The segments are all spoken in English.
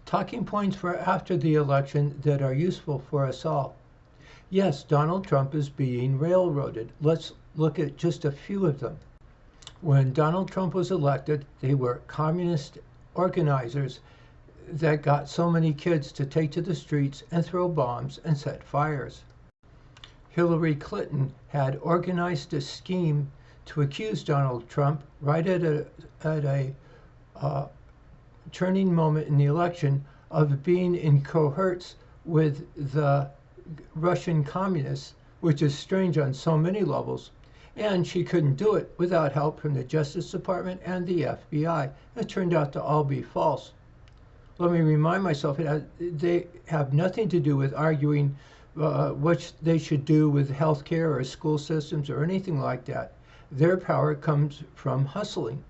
Talking points for after the election that are useful for us all. Yes, Donald Trump is being railroaded. Let's look at just a few of them. When Donald Trump was elected, they were communist organizers that got so many kids to take to the streets and throw bombs and set fires. Hillary Clinton had organized a scheme to accuse Donald Trump right at a turning moment in the election of being in cohorts with the Russian communists, which is strange on so many levels. And she couldn't do it without help from the Justice Department and the FBI. It turned out to all be false. Let me remind myself that they have nothing to do with arguing what they should do with healthcare or school systems or anything like that. Their power comes from hustling.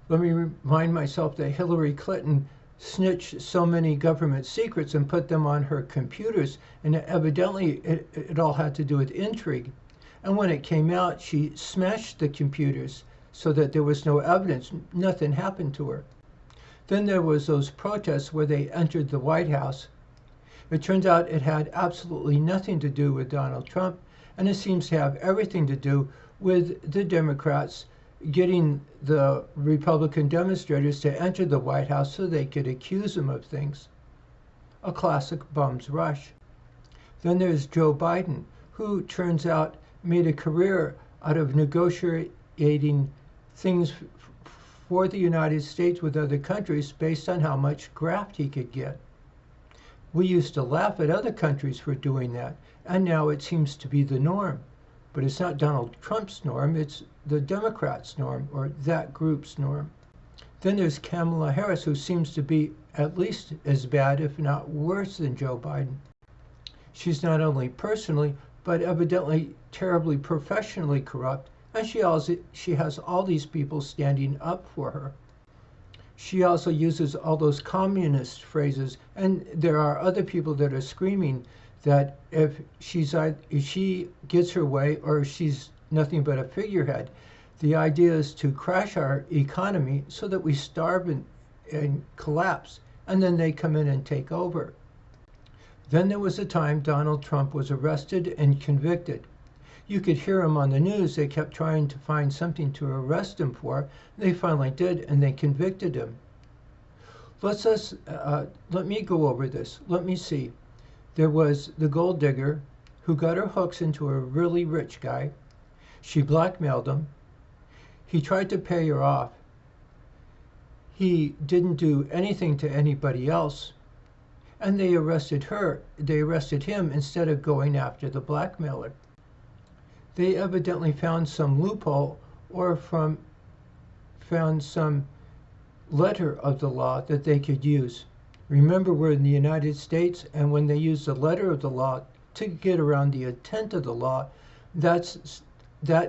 Let me remind myself that Hillary Clinton snitched so many government secrets and put them on her computers, and evidently it all had to do with intrigue. And when it came out, she smashed the computers so that there was no evidence. Nothing happened to her. Then there was those protests where they entered the White House. It turns out it had absolutely nothing to do with Donald Trump, and it seems to have everything to do with the Democrats getting the Republican demonstrators to enter the White House so they could accuse him of things. A classic bum's rush. Then there's Joe Biden, who turns out made a career out of negotiating things for the United States with other countries based on how much graft he could get. We used to laugh at other countries for doing that, and now it seems to be the norm. But it's not Donald Trump's norm, it's the Democrats' norm, or that group's norm. Then there's Kamala Harris, who seems to be at least as bad, if not worse, than Joe Biden. She's not only personally, but evidently terribly professionally corrupt, and she has all these people standing up for her. She also uses all those communist phrases, and there are other people that are screaming that if she gets her way, or she's nothing but a figurehead. The idea is to crash our economy so that we starve and collapse, and then they come in and take over. Then there was a time Donald Trump was arrested and convicted. You could hear him on the news. They kept trying to find something to arrest him for. They finally did, and they convicted him. Let me go over this. Let me see. There was the gold digger who got her hooks into a really rich guy. She blackmailed him. He tried to pay her off. He didn't do anything to anybody else. And they arrested her. They arrested him instead of going after the blackmailer. They evidently found some loophole or found some letter of the law that they could use. Remember, we're in the United States, and when they use the letter of the law to get around the intent of the law, that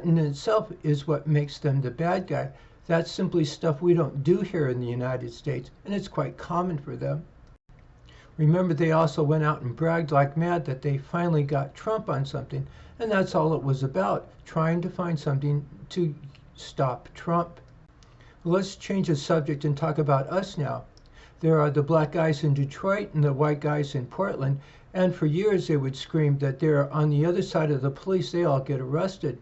in itself is what makes them the bad guy. That's simply stuff we don't do here in the United States, and it's quite common for them. Remember, they also went out and bragged like mad that they finally got Trump on something, and that's all it was about, trying to find something to stop Trump. Let's change the subject and talk about us now. There are the black guys in Detroit and the white guys in Portland, and for years they would scream that they're on the other side of the police. They all get arrested.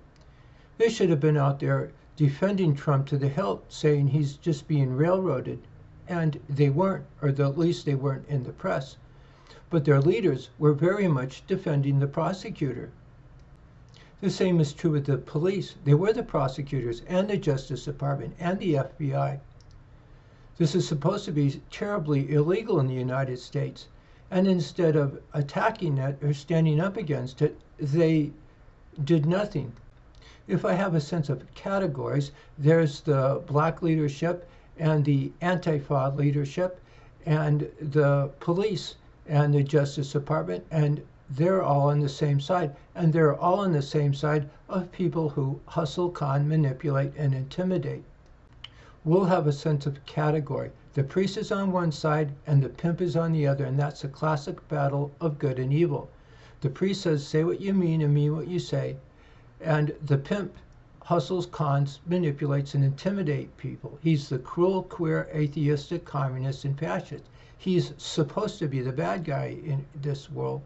They should have been out there defending Trump to the hilt, saying he's just being railroaded. And they weren't, or at least they weren't in the press. But their leaders were very much defending the prosecutor. The same is true with the police. They were the prosecutors and the Justice Department and the FBI. This is supposed to be terribly illegal in the United States. And instead of attacking it or standing up against it, they did nothing. If I have a sense of categories, there's the black leadership and the Antifa leadership and the police and the Justice Department, and they're all on the same side. And they're all on the same side of people who hustle, con, manipulate, and intimidate. We'll have a sense of category. The priest is on one side and the pimp is on the other, and that's a classic battle of good and evil. The priest says, say what you mean and mean what you say. And the pimp hustles, cons, manipulates, and intimidates people. He's the cruel, queer, atheistic, communist, and fascist. He's supposed to be the bad guy in this world.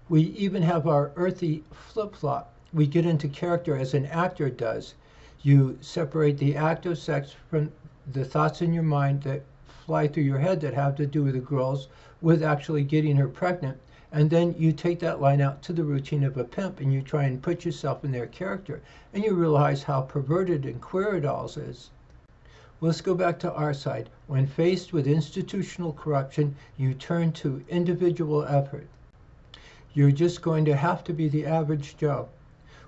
We even have our earthy flip-flop. We get into character as an actor does. You separate the act of sex from the thoughts in your mind that fly through your head that have to do with the girls, with actually getting her pregnant. And then you take that line out to the routine of a pimp and you try and put yourself in their character. And you realize how perverted and queer it all is. Let's go back to our side. When faced with institutional corruption, you turn to individual effort. You're just going to have to be the average Joe.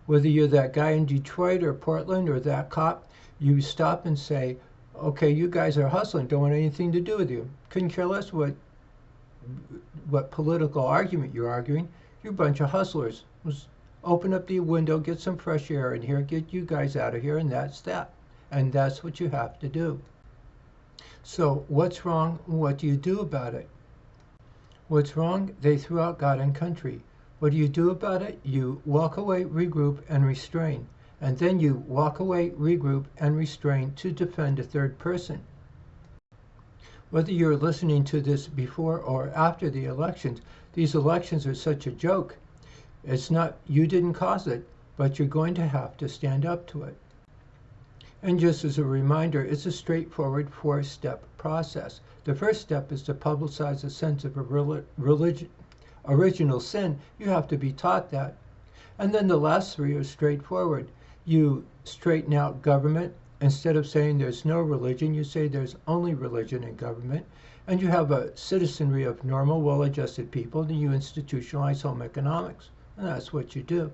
Whether you're that guy in Detroit or Portland or that cop, you stop and say, okay, you guys are hustling, don't want anything to do with you. Couldn't care less what political argument you're arguing. You're a bunch of hustlers. Just open up the window, get some fresh air in here, get you guys out of here, and that's that. And that's what you have to do. So what's wrong? What do you do about it? What's wrong? They threw out God and country. What do you do about it? You walk away, regroup, and restrain. And then you walk away, regroup, and restrain to defend a third person. Whether you're listening to this before or after the elections, these elections are such a joke. It's not, you didn't cause it, but you're going to have to stand up to it. And just as a reminder, it's a straightforward 4-step process. The first step is to publicize a sense of original sin. You have to be taught that. And then the last 3 are straightforward. You straighten out government. Instead of saying there's no religion, you say there's only religion in government. And you have a citizenry of normal, well-adjusted people, and you institutionalize home economics. And that's what you do.